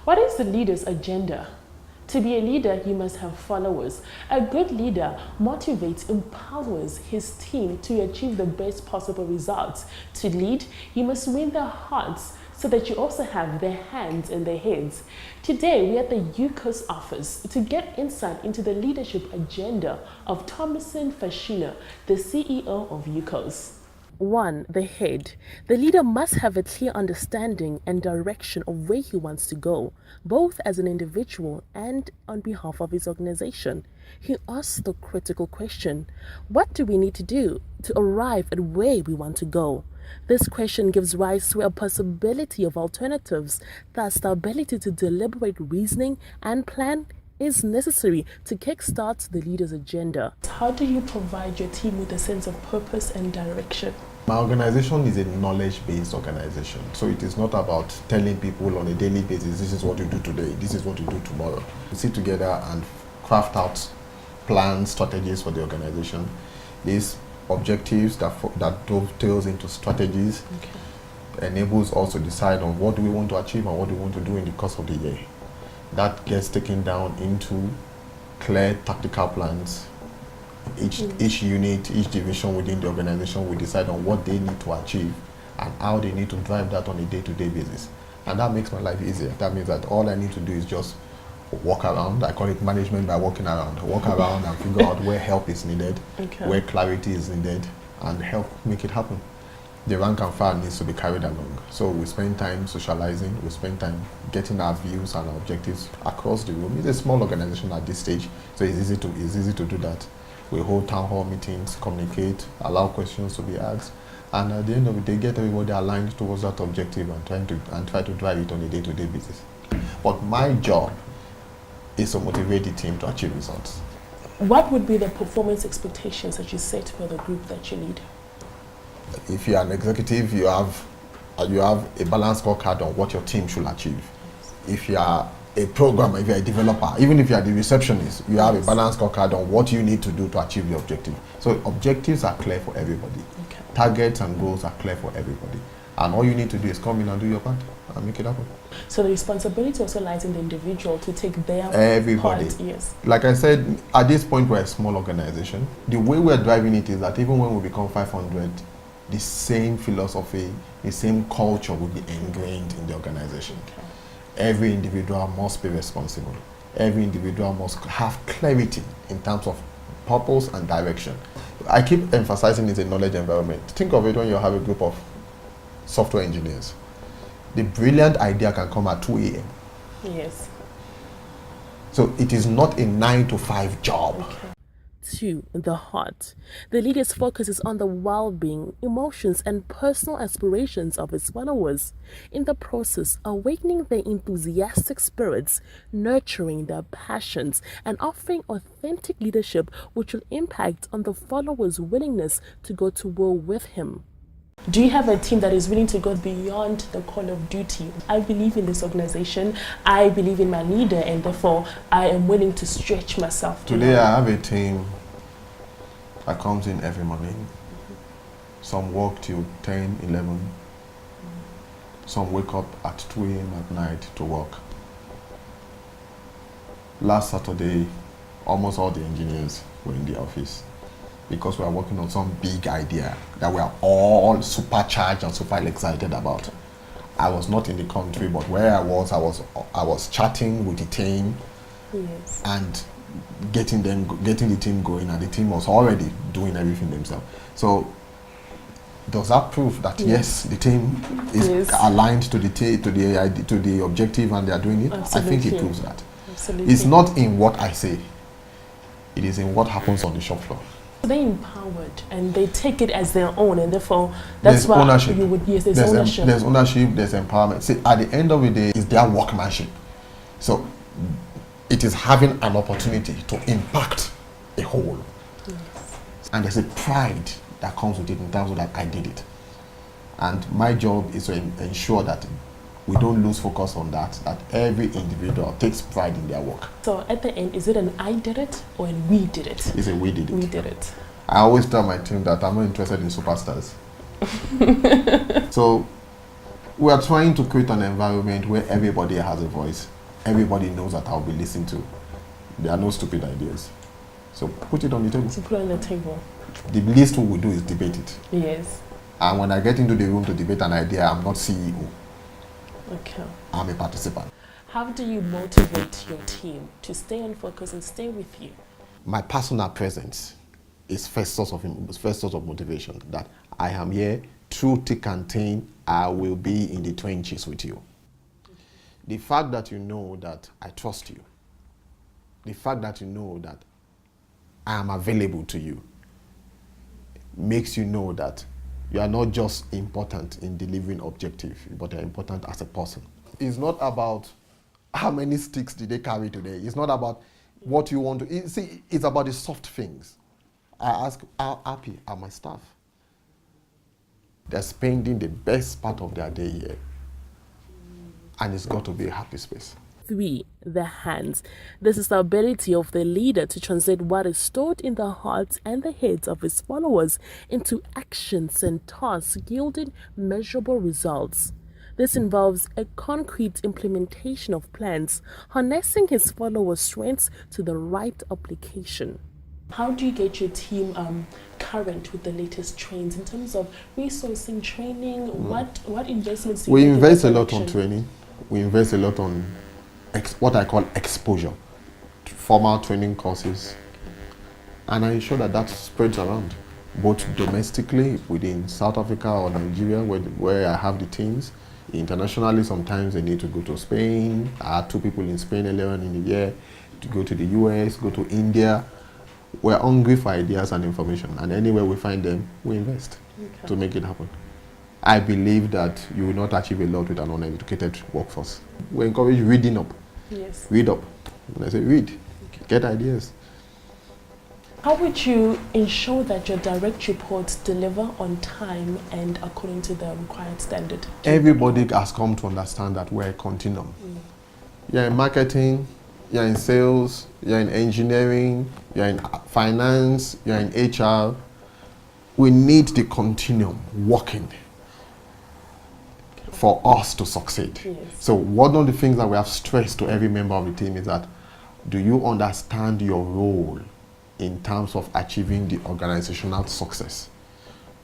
What is the leader's agenda? To be a leader, you must have followers. A good leader motivates, empowers his team to achieve the best possible results. To lead, you must win their hearts so that you also have their hands and their heads. Today, we're at the UCOS office to get insight into the leadership agenda of Tomisin Fashina, the CEO of UCOS. 1. The head. The leader must have a clear understanding and direction of where he wants to go, both as an individual and on behalf of his organization. He asks the critical question, what do we need to do to arrive at where we want to go? This question gives rise to a possibility of alternatives, thus the ability to deliberate reasoning and plan is necessary to kickstart the leader's agenda. How do you provide your team with a sense of purpose and direction? My organization is a knowledge-based organization, so it is not about telling people on a daily basis, this is what you do today, this is what you do tomorrow. We sit together and craft out plans, strategies for the organization. These objectives that dovetails into strategies enables us to decide on what do we want to achieve and what do we want to do in the course of the year. That gets taken down into clear tactical plans. Each unit, each division within the organization will decide on what they need to achieve and how they need to drive that on a day-to-day basis. And that makes my life easier. That means that all I need to do is just walk around. I call it management by walking around. Walk around and figure out where help is needed, where clarity is needed, and help make it happen. The rank and file needs to be carried along. So we spend time socializing, we spend time getting our views and our objectives across the room. It's a small organization at this stage, so it's easy to do that. We hold town hall meetings, communicate, allow questions to be asked, and at the end of the day, get everybody aligned towards that objective and try to drive it on a day-to-day basis. But my job is to motivate the team to achieve results. What would be the performance expectations that you set for the group that you lead? If you're an executive, you have a balanced scorecard on what your team should achieve. If you are a programmer, if you're a developer, even if you're the receptionist, you have a balanced scorecard on what you need to do to achieve the objective. So objectives are clear for everybody. Targets and goals are clear for everybody. And all you need to do is come in and do your part and make it happen. So the responsibility also lies in the individual to take their everybody. part. Yes. Like I said, at this point we're a small organization. The way we're driving it is that even when we become 500, the same philosophy, the same culture will be ingrained in the organization. Every individual must be responsible. Every individual must have clarity in terms of purpose and direction. I keep emphasizing it's a knowledge environment. Think of it when you have a group of software engineers. The brilliant idea can come at 2 a.m. Yes. So it is not a 9-to-5 job. 2. The heart. The leader's focus is on the well-being, emotions, and personal aspirations of his followers. In the process, awakening their enthusiastic spirits, nurturing their passions, and offering authentic leadership which will impact on the followers' willingness to go to war with him. Do you have a team that is willing to go beyond the call of duty? I believe in this organization, I believe in my leader, and therefore I am willing to stretch myself. Today I have a team that comes in every morning. Some work till 10, 11. Some wake up at 2 a.m. at night to work. Last Saturday, almost all the engineers were in the office, because we are working on some big idea that we are all supercharged and super excited about. I was not in the country, but where I was chatting with the team and getting the team going, and the team was already doing everything themselves. So does that prove that yes, the team is aligned to the objective and they are doing it? Absolutely. I think it proves that. Absolutely. It's not in what I say, it is in what happens on the shop floor. They're empowered and they take it as their own, and therefore that's why ownership. You would there's ownership. There's ownership, there's empowerment. See, at the end of the day, it's their workmanship. So it is having an opportunity to impact a whole. Yes. And there's a pride that comes with it in terms of that I did it. And my job is to ensure that we don't lose focus on that every individual takes pride in their work. So at the end, is it an I did it or an we did it? It's a we did it. We did it. I always tell my team that I'm not interested in superstars. So We are trying to create an environment where everybody has a voice. Everybody knows that I'll be listened to. There are no stupid ideas. So put it on the table. To put on the table. The least we will do is debate it. Yes. And when I get into the room to debate an idea, I'm not CEO. Okay. I'm a participant. How do you motivate your team to stay on focus and stay with you? My personal presence is first source of motivation. That I am here through thick and thin. I will be in the trenches with you. The fact that you know that I trust you, the fact that you know that I am available to you, makes you know that you are not just important in delivering objective, but you're important as a person. It's not about how many sticks did they carry today. It's not about what you want to. See, it's about the soft things. I ask, how happy are my staff? They're spending the best part of their day here. And it's got to be a happy space. 3. The hands. This is the ability of the leader to translate what is stored in the hearts and the heads of his followers into actions and tasks yielding measurable results. This involves a concrete implementation of plans, harnessing his followers' strengths to the right application. How do you get your team current with the latest trends in terms of resourcing, training? What investments do you We make invest a in that lot on direction? training. We invest a lot on what I call exposure, formal training courses. And I ensure that that spreads around, both domestically within South Africa or Nigeria, where I have the teams. Internationally, sometimes they need to go to Spain. I had 2 people in Spain earlier on in the year, to go to the US, go to India. We're hungry for ideas and information, and anywhere we find them, we invest to make it happen. I believe that you will not achieve a lot with an uneducated workforce. We encourage reading up. Yes. Read up. When I say read, get ideas. How would you ensure that your direct reports deliver on time and according to the required standard? Everybody has come to understand that we're a continuum. You're in marketing, you're in sales, you're in engineering, you're in finance, you're in HR. We need the continuum working for us to succeed. Yes. So one of the things that we have stressed to every member of the team is that, do you understand your role in terms of achieving the organizational success?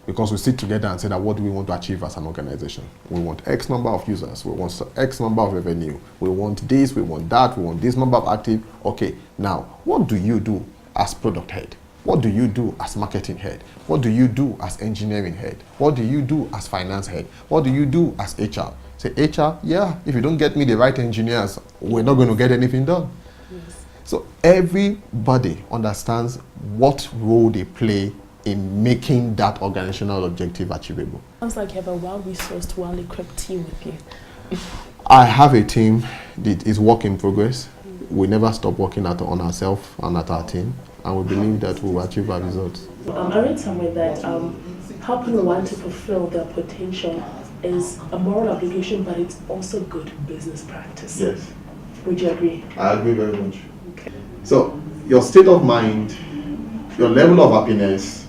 Because we sit together and say that, what do we want to achieve as an organization? We want X number of users, we want X number of revenue, we want this, we want that, we want this number of active. Okay, now, what do you do as product head? What do you do as marketing head? What do you do as engineering head? What do you do as finance head? What do you do as HR? Say, HR, yeah, if you don't get me the right engineers, we're not going to get anything done. Yes. So everybody understands what role they play in making that organizational objective achievable. Sounds like you have a well-resourced, well-equipped team with you. I have a team that is work in progress. We never stop working on ourselves and at our team, and we believe that we will achieve our results. I read somewhere that helping one to fulfill their potential is a moral obligation, but it's also good business practice. Yes. Would you agree? I agree very much. Okay. So your state of mind, your level of happiness,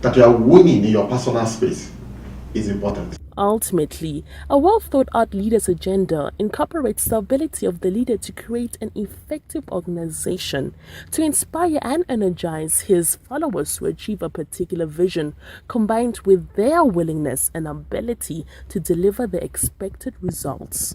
that you are winning in your personal space is important. Ultimately, a well-thought-out leader's agenda incorporates the ability of the leader to create an effective organization, to inspire and energize his followers to achieve a particular vision, combined with their willingness and ability to deliver the expected results.